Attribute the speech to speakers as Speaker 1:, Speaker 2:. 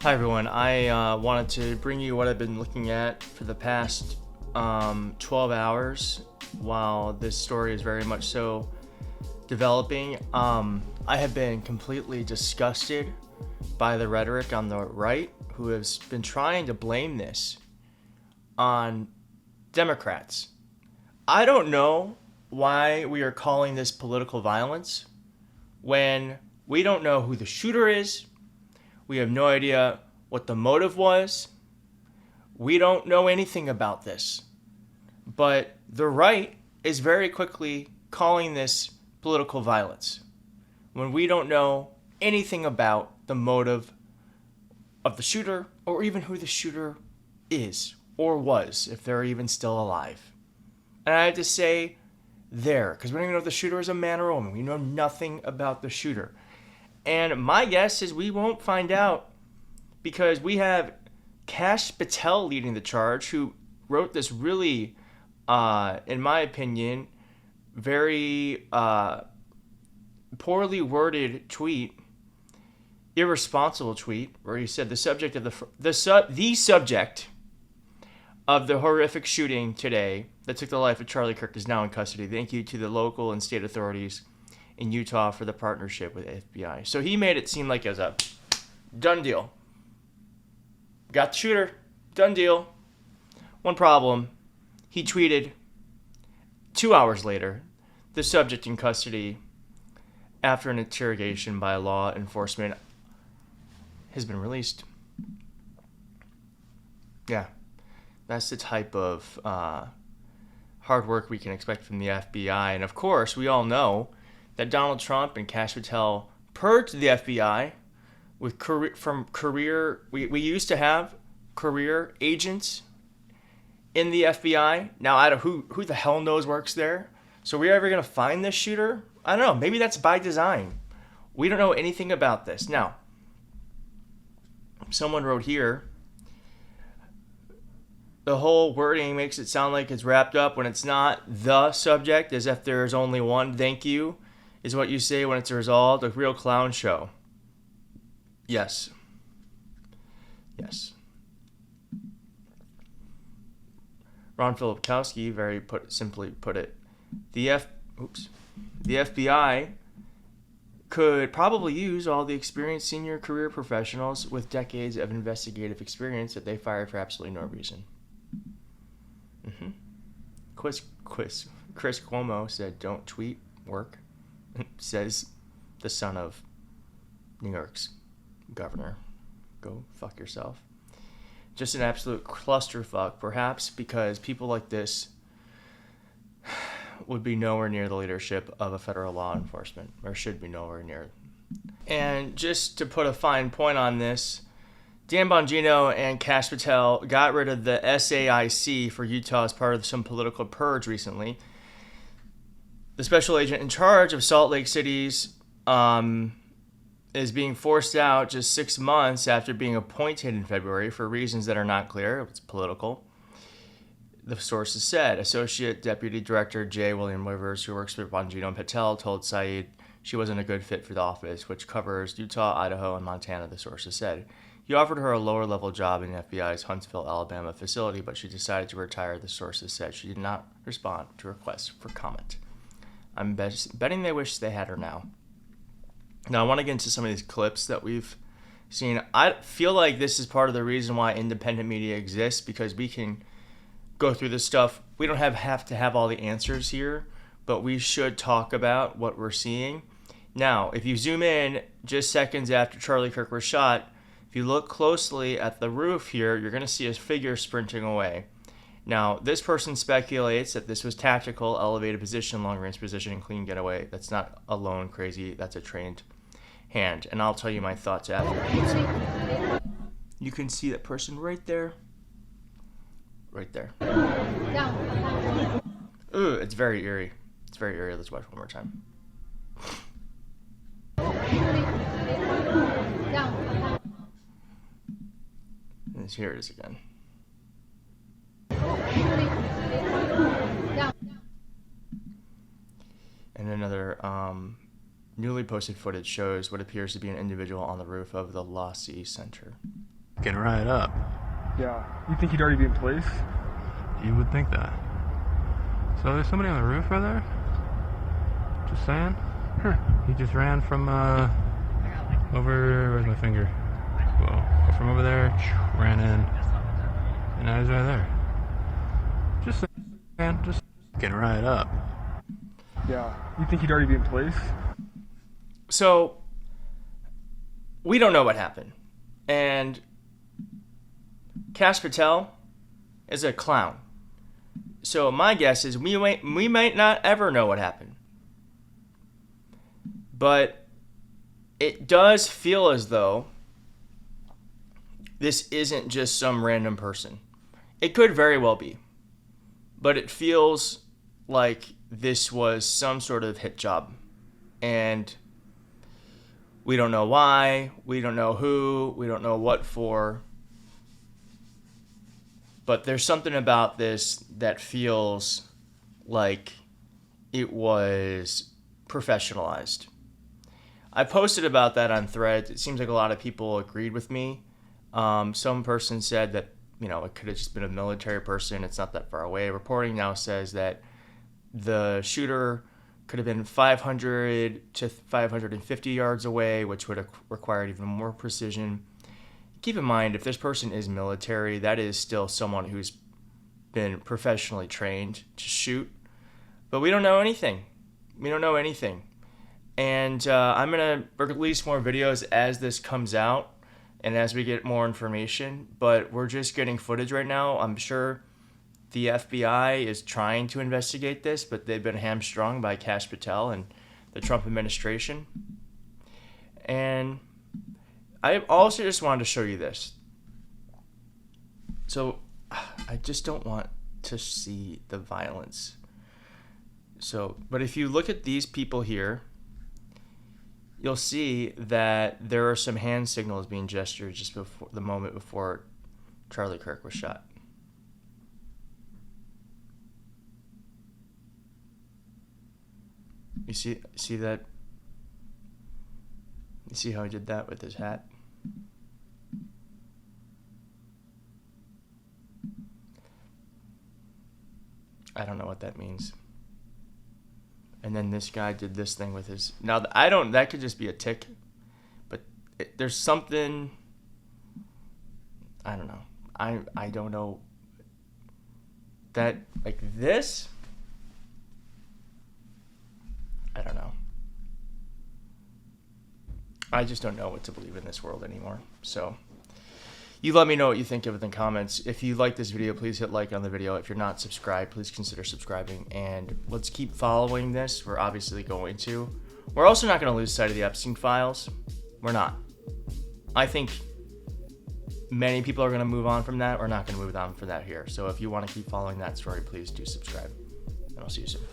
Speaker 1: Hi everyone, I wanted to bring you what I've been looking at for the past 12 hours while this story is very much so developing. I have been completely disgusted by the rhetoric on the right who has been trying to blame this on Democrats. I don't know why we are calling this political violence when we don't know who the shooter is. We have no idea what the motive was. We don't know anything about this. But the right is very quickly calling this political violence when we don't know anything about the motive of the shooter or even who the shooter is or was, if they're even still alive. And I have to say there, because we don't even know if the shooter is a man or a woman. We know nothing about the shooter. And my guess is we won't find out because we have Kash Patel leading the charge, who wrote this really, in my opinion, very poorly worded tweet, irresponsible tweet, where he said the subject of the subject of the horrific shooting today that took the life of Charlie Kirk is now in custody. Thank you to the local and state authorities in Utah for the partnership with the FBI. So he made it seem like it was a done deal. Got the shooter, done deal. One problem, he tweeted 2 hours later, the subject in custody after an interrogation by law enforcement has been released. Yeah, that's the type of hard work we can expect from the FBI. And of course, we all know that Donald Trump and Kash Patel purged the FBI with career. We used to have career agents in the FBI. Now, I don't who the hell knows works there. So we're ever gonna find this shooter? I don't know. Maybe that's by design. We don't know anything about this. Now, someone wrote here, the whole wording makes it sound like it's wrapped up when it's not. The subject, as if there's only one. Thank you is what you say when it's resolved. A real clown show. Yes. Yes. Ron Filipkowski simply put it. The FBI could probably use all the experienced senior career professionals with decades of investigative experience that they fired for absolutely no reason. Chris Cuomo said, "Don't tweet, work." Says the son of New York's governor. Go fuck yourself. Just an absolute clusterfuck, perhaps because people like this would be nowhere near the leadership of a federal law enforcement, or should be nowhere near. And just to put a fine point on this, Dan Bongino and Kash Patel got rid of the SAIC for Utah as part of some political purge recently. The special agent in charge of Salt Lake City's is being forced out just 6 months after being appointed in February for reasons that are not clear. It's political. The sources said Associate Deputy Director J. William Rivers, who works with Bongino and Patel, told Saeed she wasn't a good fit for the office, which covers Utah, Idaho, and Montana, the sources said. He offered her a lower-level job in the FBI's Huntsville, Alabama facility, but she decided to retire, the sources said. She did not respond to requests for comment. I'm betting they wish they had her now. Now, I want to get into some of these clips that we've seen. I feel like this is part of the reason why independent media exists, because we can go through this stuff. We don't have to have all the answers here, but we should talk about what we're seeing. Now, if you zoom in just seconds after Charlie Kirk was shot, if you look closely at the roof here, you're going to see a figure sprinting away. Now, this person speculates that this was tactical, elevated position, long-range position, and clean getaway. That's not alone crazy. That's a trained hand. And I'll tell you my thoughts after. You can see that person right there. Right there. Ooh, it's very eerie. It's very eerie. Let's watch one more time. And here it is again. And another newly posted footage shows what appears to be an individual on the roof of the Lassie Center.
Speaker 2: Getting right up.
Speaker 3: Yeah. You think he'd already be in place?
Speaker 2: You would think that. So there's somebody on the roof right there? Just saying.
Speaker 3: Huh.
Speaker 2: He just ran from over, where's my finger? Well, from over there, ran in, and now he's right there. Just saying, just getting right up.
Speaker 3: Yeah. You think he'd already be in place?
Speaker 1: So, we don't know what happened. And Kash Patel is a clown. So my guess is we might not ever know what happened. But it does feel as though this isn't just some random person. It could very well be. But it feels like this was some sort of hit job. And we don't know why, we don't know who, we don't know what for. But there's something about this that feels like it was professionalized. I posted about that on Threads. It seems like a lot of people agreed with me. Some person said that, it could have just been a military person. It's not that far away. Reporting now says that the shooter could have been 500 to 550 yards away, which would have required even more precision. Keep in mind, if this person is military, that is still someone who's been professionally trained to shoot. But we don't know anything. We don't know anything. And I'm going to release more videos as this comes out and as we get more information. But we're just getting footage right now. I'm sure the FBI is trying to investigate this, but they've been hamstrung by Kash Patel and the Trump administration. And I also just wanted to show you this. So I just don't want to see the violence. But if you look at these people here, you'll see that there are some hand signals being gestured just before the moment before Charlie Kirk was shot. You see that? You see how he did that with his hat? I don't know what that means. And then this guy did this thing with his... Now, that could just be a tick. But there's something... I don't know. I don't know. That, like this... I don't know. I just don't know what to believe in this world anymore. So, you let me know what you think of it in the comments. If you like this video, please hit like on the video. If you're not subscribed, please consider subscribing. And let's keep following this. We're obviously going to. We're also not going to lose sight of the Epstein files. We're not. I think many people are going to move on from that. We're not going to move on from that here. So if you want to keep following that story, please do subscribe. And I'll see you soon.